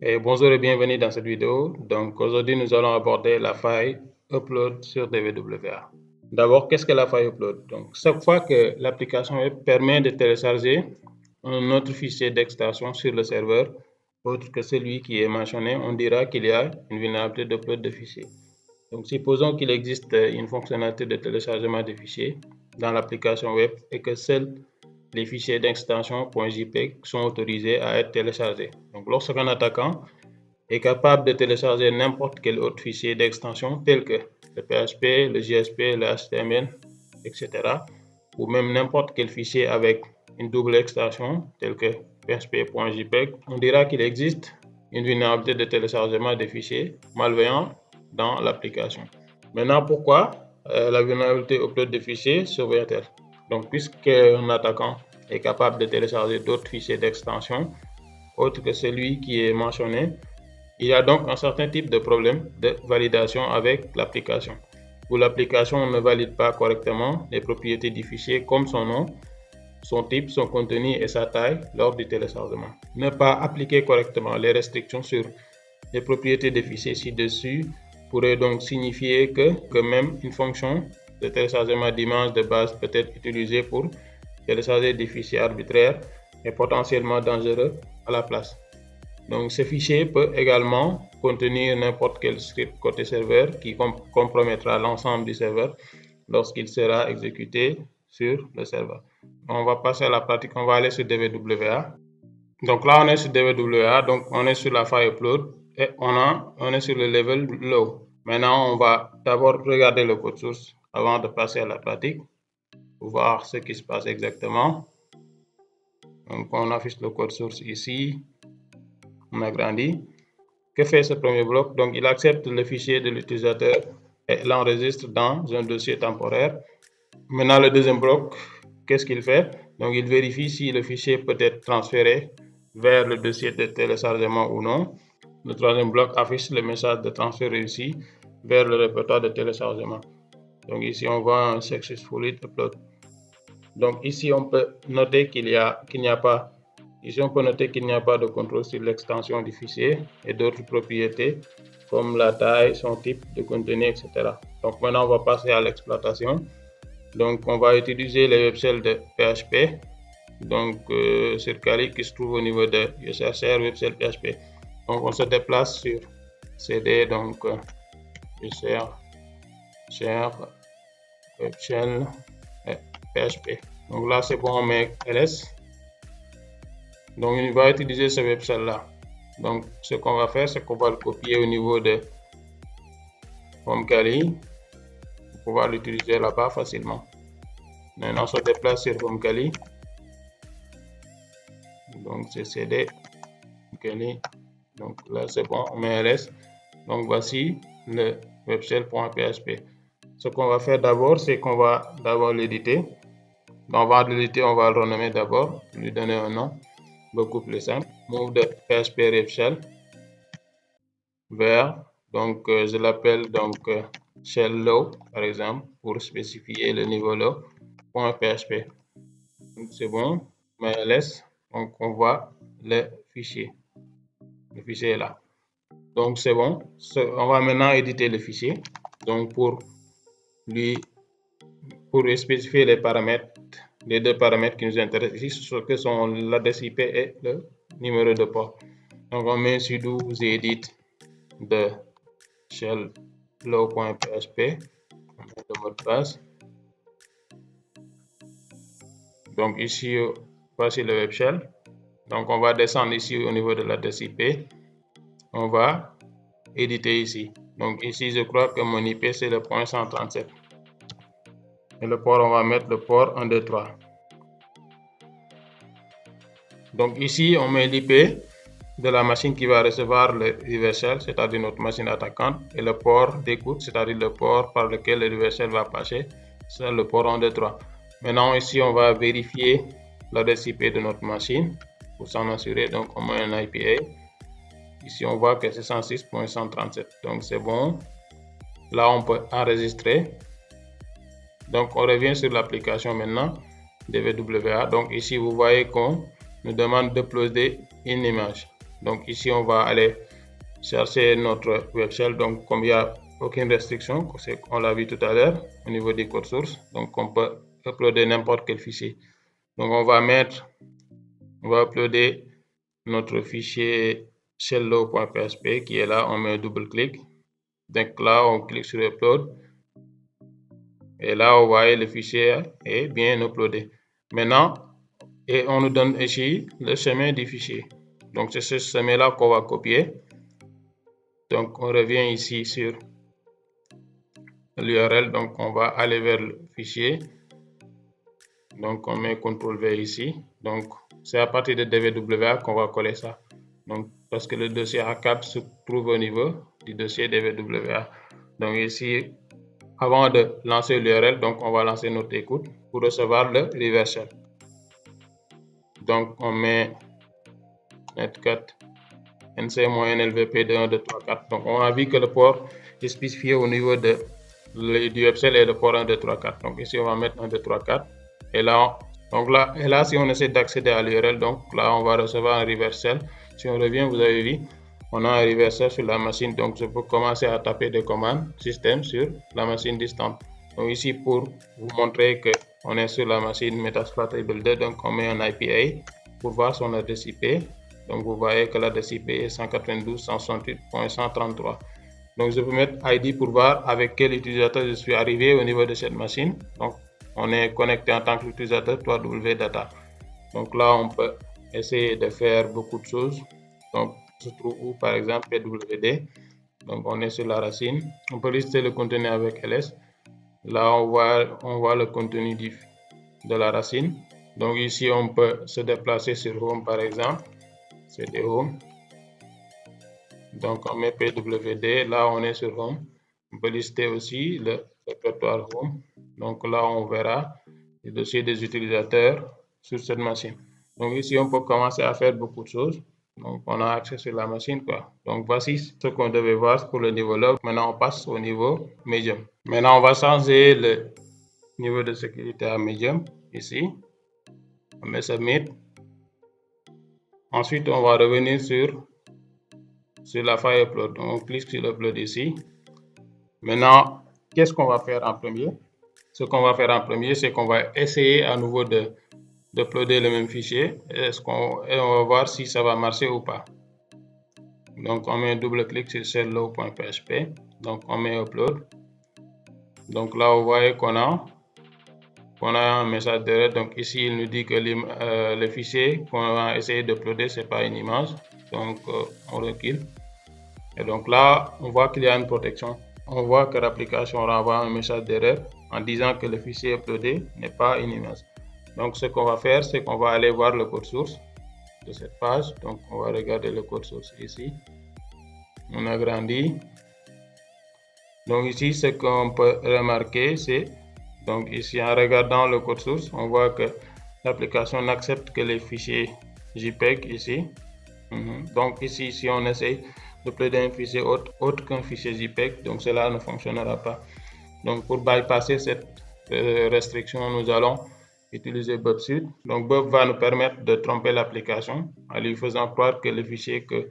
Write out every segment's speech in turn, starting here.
Et bonjour et bienvenue dans cette vidéo. Donc aujourd'hui nous allons aborder la faille Upload sur DWA. D'abord, qu'est-ce que la faille Upload? Donc chaque fois que l'application web permet de télécharger un autre fichier d'extension sur le serveur, autre que celui qui est mentionné, on dira qu'il y a une vulnérabilité d'upload de fichiers. Donc supposons qu'il existe une fonctionnalité de téléchargement de fichiers dans l'application web et que seuls les fichiers d'extension .jpeg sont autorisés à être téléchargés. Donc lorsqu'un attaquant est capable de télécharger n'importe quel autre fichier d'extension tel que le PHP, le JSP, le HTML, etc. ou même n'importe quel fichier avec une double extension tel que php.jpeg, on dira qu'il existe une vulnérabilité de téléchargement des fichiers malveillants dans l'application. Maintenant, pourquoi la vulnérabilité upload de fichiers survient-elle? Donc, puisqu'un attaquant est capable de télécharger d'autres fichiers d'extension autres que celui qui est mentionné, il y a donc un certain type de problème de validation avec l'application, où l'application ne valide pas correctement les propriétés du fichier comme son nom, son type, son contenu et sa taille lors du téléchargement. Ne pas appliquer correctement les restrictions sur les propriétés des fichiers ci-dessus pourrait donc signifier que même une fonction de téléchargement d'images de base peut être utilisée pour télécharger des fichiers arbitraires et potentiellement dangereux à la place. Donc ce fichier peut également contenir n'importe quel script côté serveur qui compromettra l'ensemble du serveur lorsqu'il sera exécuté sur le serveur. On va passer à la pratique, on va aller sur DWA. Donc là on est sur DWA, donc on est sur la faille upload et on est sur le level low. Maintenant on va d'abord regarder le code source avant de passer à la pratique pour voir ce qui se passe exactement. Donc on affiche le code source ici, on agrandit. Que fait ce premier bloc? Donc il accepte le fichier de l'utilisateur et l'enregistre dans un dossier temporaire. Maintenant le deuxième bloc, qu'est-ce qu'il fait? Donc il vérifie si le fichier peut être transféré vers le dossier de téléchargement ou non. Le troisième bloc affiche le message de transfert réussi vers le répertoire de téléchargement. Donc ici on voit un successfully upload. Donc ici on peut noter qu'il n'y a pas de contrôle sur l'extension du fichier et d'autres propriétés comme la taille, son type de contenu, etc. Donc maintenant on va passer à l'exploitation. Donc on va utiliser les web shells de PHP. Donc sur Kali qui se trouve au niveau de user web shell PHP. Donc on se déplace sur cd donc user share web shell PHP. Donc là c'est bon, on met ls. Donc il va utiliser ce web shell là. Donc ce qu'on va faire, c'est qu'on va le copier au niveau de HomeKali pour pouvoir l'utiliser là-bas facilement. Maintenant on se déplace sur HomeKali. Donc c'est cd HomeKali. Donc là c'est bon, on met ls. Donc voici le web shell.php. Ce qu'on va faire d'abord, c'est qu'on va d'abord l'éditer. On va l'éditer, on va le renommer d'abord, lui donner un nom beaucoup plus simple. Move de PHP ref shell vers, donc je l'appelle donc shell low par exemple pour spécifier le niveau low .php. C'est bon, mais ls, donc on voit le fichier est là. Donc c'est bon, on va maintenant éditer le fichier. Donc pour spécifier les paramètres, les deux paramètres qui nous intéressent ici, ce que sont l'adresse IP et le numéro de port. Donc on met sudo edit de shell low.php, on met le mot de passe. Donc ici, voici le web shell. Donc on va descendre ici au niveau de l'adresse IP. On va éditer ici. Donc ici, je crois que mon IP c'est le point 137. Et le port, on va mettre le port 123. Donc ici, on met l'IP de la machine qui va recevoir le reverse shell, c'est-à-dire notre machine attaquante, et le port d'écoute, c'est-à-dire le port par lequel le reverse shell va passer, c'est le port 123. Maintenant ici, on va vérifier l'adresse IP de notre machine pour s'en assurer. Donc on met un IPA. Ici, on voit que c'est 106.137. Donc c'est bon. Là, on peut enregistrer. Donc on revient sur l'application maintenant DWA. Donc ici, vous voyez qu'on nous demande d'uploader une image. Donc ici, on va aller chercher notre web shell. Donc comme il n'y a aucune restriction, on l'a vu tout à l'heure au niveau des codes sources, donc on peut uploader n'importe quel fichier. Donc on va uploader notre fichier shello.php qui est là. On met un double clic. Donc là, on clique sur upload. Et là, vous voyez le fichier est bien uploadé. Maintenant, et on nous donne ici le chemin du fichier. Donc c'est ce chemin-là qu'on va copier. Donc on revient ici sur l'URL. Donc on va aller vers le fichier. Donc on met CTRL-V ici. Donc c'est à partir de DVWA qu'on va coller ça. Donc parce que le dossier ACAP se trouve au niveau du dossier DVWA. Donc ici, avant de lancer l'URL, donc on va lancer notre écoute pour recevoir le reverse shell. Donc on met netcat nc-nlvp de 1, 2, 3, 4. Donc on a vu que le port est spécifié au niveau du web shell et le port 1, 2, 3, 4. Donc ici on va mettre 1, 2, 3, 4. Et là, si on essaie d'accéder à l'URL, donc là on va recevoir un reverse shell. Si on revient, vous avez vu, on a un reverse shell sur la machine. Donc je peux commencer à taper des commandes système sur la machine distante. Donc ici, pour vous montrer que on est sur la machine Metasploit Builder, donc on met un IPA pour voir son adresse IP. Donc vous voyez que l'adresse IP est 192.168.133. Donc je peux mettre ID pour voir avec quel utilisateur je suis arrivé au niveau de cette machine. Donc on est connecté en tant qu'utilisateur www.data. Donc là, on peut essayer de faire beaucoup de choses. Donc se trouve où, par exemple, pwd. Donc on est sur la racine. On peut lister le contenu avec ls. Là, on voit le contenu de la racine. Donc ici, on peut se déplacer sur home, par exemple. C'est home. Donc on met pwd. Là, on est sur home. On peut lister aussi le répertoire home. Donc là, on verra les dossiers des utilisateurs sur cette machine. Donc ici, on peut commencer à faire beaucoup de choses. Donc on a accès sur la machine, quoi. Donc voici ce qu'on devait voir pour le niveau low. Maintenant, on passe au niveau medium. Maintenant, on va changer le niveau de sécurité à medium ici. On met submit. Ensuite, on va revenir sur la file upload. Donc, on clique sur upload ici. Maintenant, qu'est-ce qu'on va faire en premier? Ce qu'on va faire en premier, c'est qu'on va essayer à nouveau d'uploader le même fichier. Et on va voir si ça va marcher ou pas. Donc on met un double clic sur shello.php. Donc on met upload. Donc là, vous voyez qu'on a un message d'erreur. Donc ici, il nous dit que le fichier qu'on va essayer d'uploader, ce n'est pas une image. Donc on recule. Et donc là, on voit qu'il y a une protection. On voit que l'application renvoie un message d'erreur en disant que le fichier uploadé n'est pas une image. Donc ce qu'on va faire, c'est qu'on va aller voir le code source de cette page. Donc on va regarder le code source ici. On agrandit. Donc ici, ce qu'on peut remarquer, c'est donc ici en regardant le code source, on voit que l'application n'accepte que les fichiers JPEG ici. Donc ici, si on essaie d'uploader un fichier autre qu'un fichier JPEG, donc cela ne fonctionnera pas. Donc pour bypasser cette restriction, nous allons utiliser BubSud. Donc Bub va nous permettre de tromper l'application en lui faisant croire que le fichier que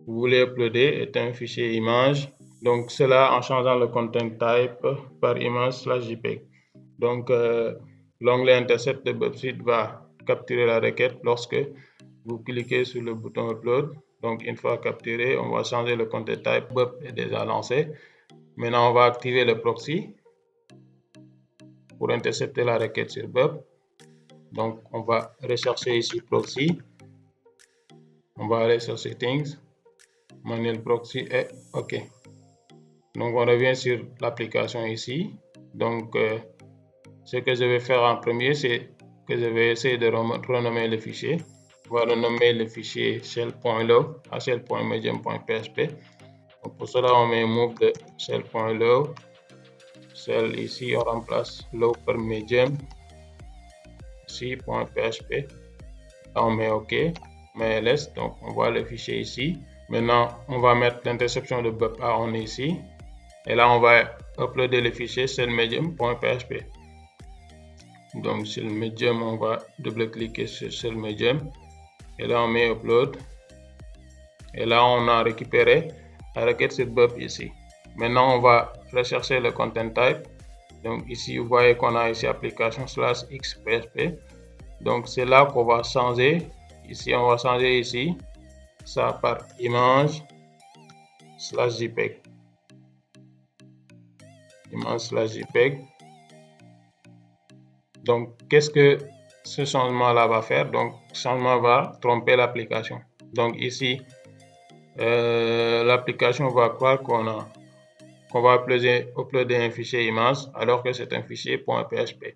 vous voulez uploader est un fichier image. Donc cela en changeant le content type par image/JPEG. Donc l'onglet intercept de BubSud va capturer la requête lorsque vous cliquez sur le bouton upload. Donc une fois capturé, on va changer le content type. Bub est déjà lancé. Maintenant, on va activer le proxy pour intercepter la requête sur Bub. Donc on va rechercher ici proxy. On va aller sur settings. Manuel proxy est OK. Donc on revient sur l'application ici. Donc ce que je vais faire en premier, c'est que je vais essayer de renommer le fichier. On va renommer le fichier shell.low à shell.medium.php. Donc pour cela, on met move de shell.low. Shell ici, on remplace low par medium. Ici, .php. Là, on met OK. On met ls. Donc on voit le fichier ici. Maintenant, on va mettre l'interception de bub à on ici. Et là, on va uploader le fichier shellmedium.php. Donc, sur le medium, on va double-cliquer sur shellmedium. Et là, on met upload. Et là, on a récupéré la requête sur BUP ici. Maintenant, on va rechercher le content type. Donc ici, vous voyez qu'on a ici application /x.php. Donc c'est là qu'on va changer. Ici, on va changer ici ça par image/jpeg. Image/jpeg. Donc, qu'est-ce que ce changement-là va faire? Donc, ce changement va tromper l'application. Donc ici, l'application va croire qu'on va uploader un fichier image alors que c'est un fichier .php.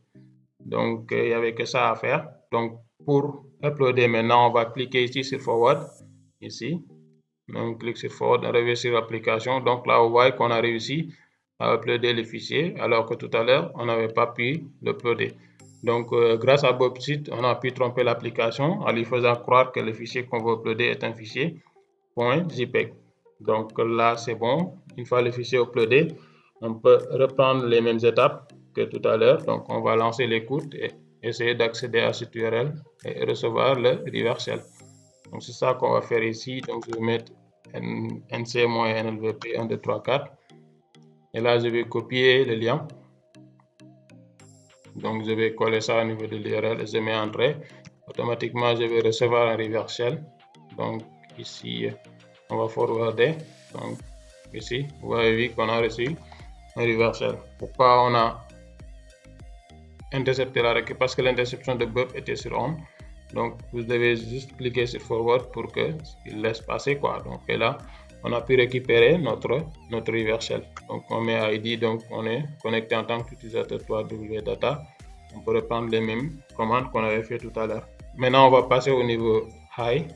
Donc, il n'y avait que ça à faire. Donc, pour uploader maintenant, on va cliquer ici sur Forward. Ici. Donc, on clique sur Forward, on revient sur l'application. Donc là, on voit qu'on a réussi à uploader le fichier alors que tout à l'heure, on n'avait pas pu l'uploader. Donc, grâce à BobSeed, on a pu tromper l'application en lui faisant croire que le fichier qu'on veut uploader est un fichier .jpeg. Donc là, c'est bon. Une fois le fichier uploadé, on peut reprendre les mêmes étapes que tout à l'heure. Donc, on va lancer l'écoute et essayer d'accéder à cette URL et recevoir le reverse shell. Donc, c'est ça qu'on va faire ici. Donc, je vais mettre nc-nlvp 1, 2, 3, 4. Et là, je vais copier le lien. Donc, je vais coller ça au niveau de l'URL et je mets entrée. Automatiquement, je vais recevoir un reverse shell. Donc, ici, on va forwarder. Donc, ici, vous avez vu qu'on a reçu un reverse shell. Pourquoi on a intercepté la requête? Parce que l'interception de BUP était sur on. Donc, vous devez juste cliquer sur forward pour qu'il laisse passer, quoi. Donc, et là, on a pu récupérer notre reverse shell. Donc, on met ID, donc on est connecté en tant qu'utilisateur wdata. On peut reprendre les mêmes commandes qu'on avait fait tout à l'heure. Maintenant, on va passer au niveau high.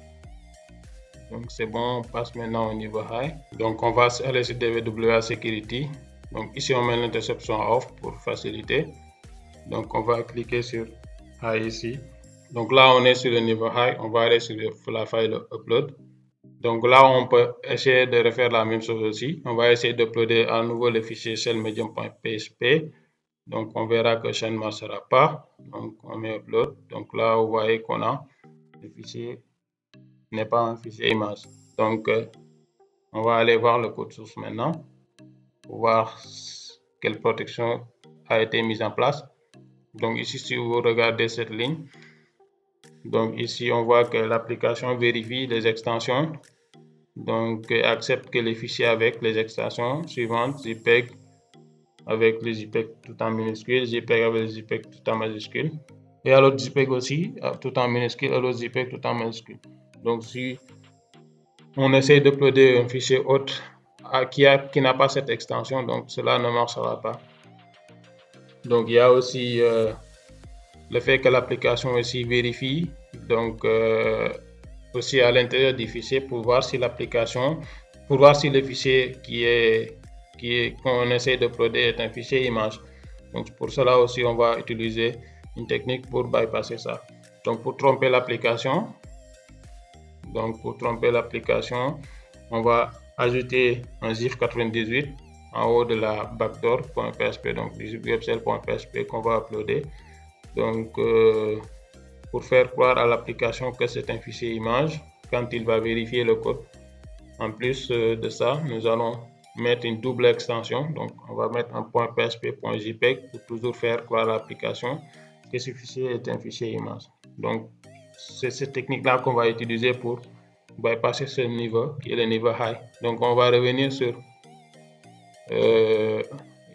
Donc, c'est bon, on passe maintenant au niveau high. Donc, on va aller sur DWA Security. Donc, ici, on met l'interception off pour faciliter. Donc, on va cliquer sur high ici. Donc là, on est sur le niveau high. On va aller sur la file upload. Donc là, on peut essayer de refaire la même chose aussi. On va essayer d'uploader à nouveau le fichier shellmedium.php. Donc, on verra que ça ne marchera pas. Donc, on met upload. Donc là, vous voyez qu'on a le fichier n'est pas un fichier image. Donc, on va aller voir le code source maintenant pour voir quelle protection a été mise en place. Donc ici, si vous regardez cette ligne, donc ici, on voit que l'application vérifie les extensions. Donc, accepte que les fichiers avec les extensions suivantes, JPEG avec les JPEG tout en minuscule, JPEG avec les JPEG tout en majuscule, et à l'autre JPEG aussi, tout en minuscule, et l'autre JPEG tout en majuscule. Donc, si on essaie d'uploader un fichier autre qui n'a pas cette extension, donc cela ne marchera pas. Donc, il y a aussi le fait que l'application aussi vérifie, donc aussi à l'intérieur du fichier pour voir si l'application, pour voir si le fichier qu'on essaie d'uploader est un fichier image. Donc pour cela aussi, on va utiliser une technique pour bypasser ça. Donc pour tromper l'application, on va ajouter un ZIF98 en haut de la backdoor.php, donc du webshell.php qu'on va uploader. Donc, pour faire croire à l'application que c'est un fichier image, quand il va vérifier le code. En plus de ça, nous allons mettre une double extension. Donc, on va mettre un .php.jpeg pour toujours faire croire à l'application que ce fichier est un fichier image. Donc, c'est cette technique-là qu'on va utiliser pour bypasser ce niveau qui est le niveau high. Donc, on va revenir sur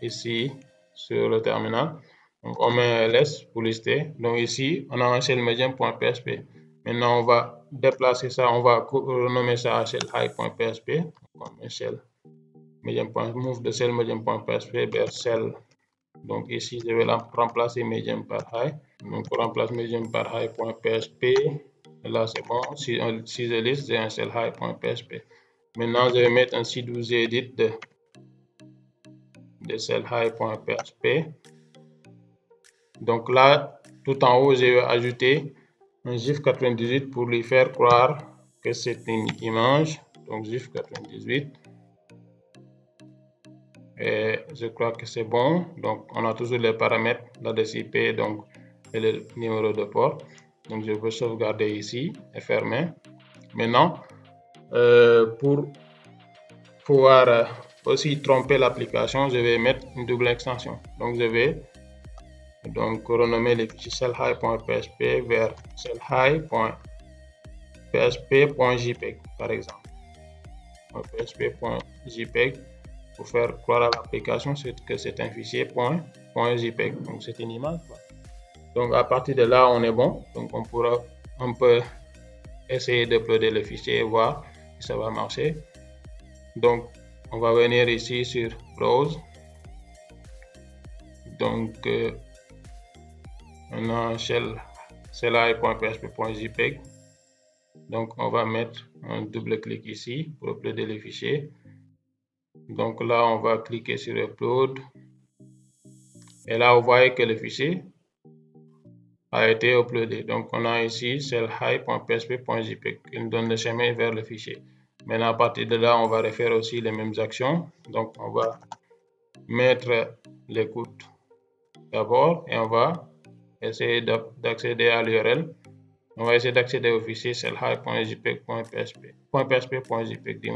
ici sur le terminal. Donc, on met ls pour lister. Donc, ici, on a un shellmedium.php. Maintenant, on va déplacer ça, on va renommer ça à shellhigh.php. Donc, on met shellmedium.move de shellmedium.php vers shell. Donc, ici, je vais remplacer medium par high. Donc, pour remplacer medium par high.php, là, c'est bon. Si je liste, j'ai un shellhigh.php. Maintenant, je vais mettre un c12 edit de shellhigh.php. Donc là, tout en haut, je vais ajouter un ZIF98 pour lui faire croire que c'est une image. Donc ZIF98. Et je crois que c'est bon. Donc on a toujours les paramètres, l'adresse IP donc, et le numéro de port. Donc je peux sauvegarder ici et fermer. Maintenant, Pour pouvoir aussi tromper l'application, je vais mettre une double extension. Donc, je vais renommer les fichiers cellhigh.php vers cellhigh.php.jpeg par exemple. php.jpeg pour faire croire à l'application que c'est un fichier .jpeg. Donc, c'est une image. Donc, à partir de là, on est bon. Donc, on peut essayer d'uploader le fichier et voir si ça va marcher. Donc, on va venir ici sur Browse. Donc, on a cellhigh.php.jpeg. Donc, on va mettre un double clic ici pour uploader le fichier. Donc là, on va cliquer sur Upload. Et là, vous voyez que le fichier a été uploadé. Donc, on a ici cellhigh.php.jpeg qui nous donne le chemin vers le fichier. Maintenant, à partir de là, on va refaire aussi les mêmes actions. Donc, on va mettre l'écoute d'abord et on va essayer d'accéder à l'URL. On va essayer d'accéder au fichier cellhigh.jpeg.php.jpeg.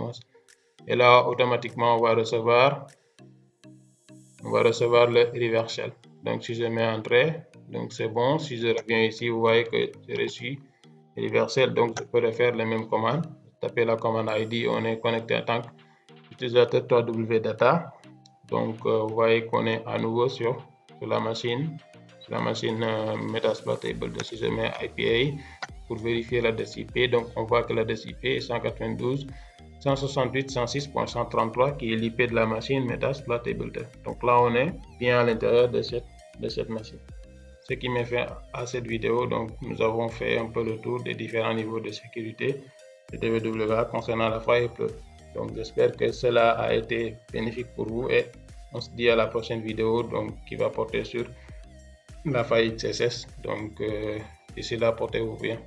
Et là, automatiquement, on va recevoir le reverse shell. Donc, si je mets Entrée, donc c'est bon. Si je reviens ici, vous voyez que j'ai reçu le reverse shell. Donc, je peux refaire les mêmes commandes. Taper la commande ID, on est connecté en tant qu'utilisateur 3W Data. Donc, vous voyez qu'on est à nouveau sur la machine Metasploitable. Si je mets IPA pour vérifier l'adresse IP, donc on voit que l'adresse IP est 192.168.106.133 qui est l'IP de la machine Metasploitable. Donc là, on est bien à l'intérieur de cette machine. Ce qui met fin à cette vidéo. Donc, nous avons fait un peu le tour des différents niveaux de sécurité de DWA concernant la faille upload. Donc, j'espère que cela a été bénéfique pour vous et on se dit à la prochaine vidéo donc, qui va porter sur la faille XSS. Donc, d'ici là, portez-vous bien.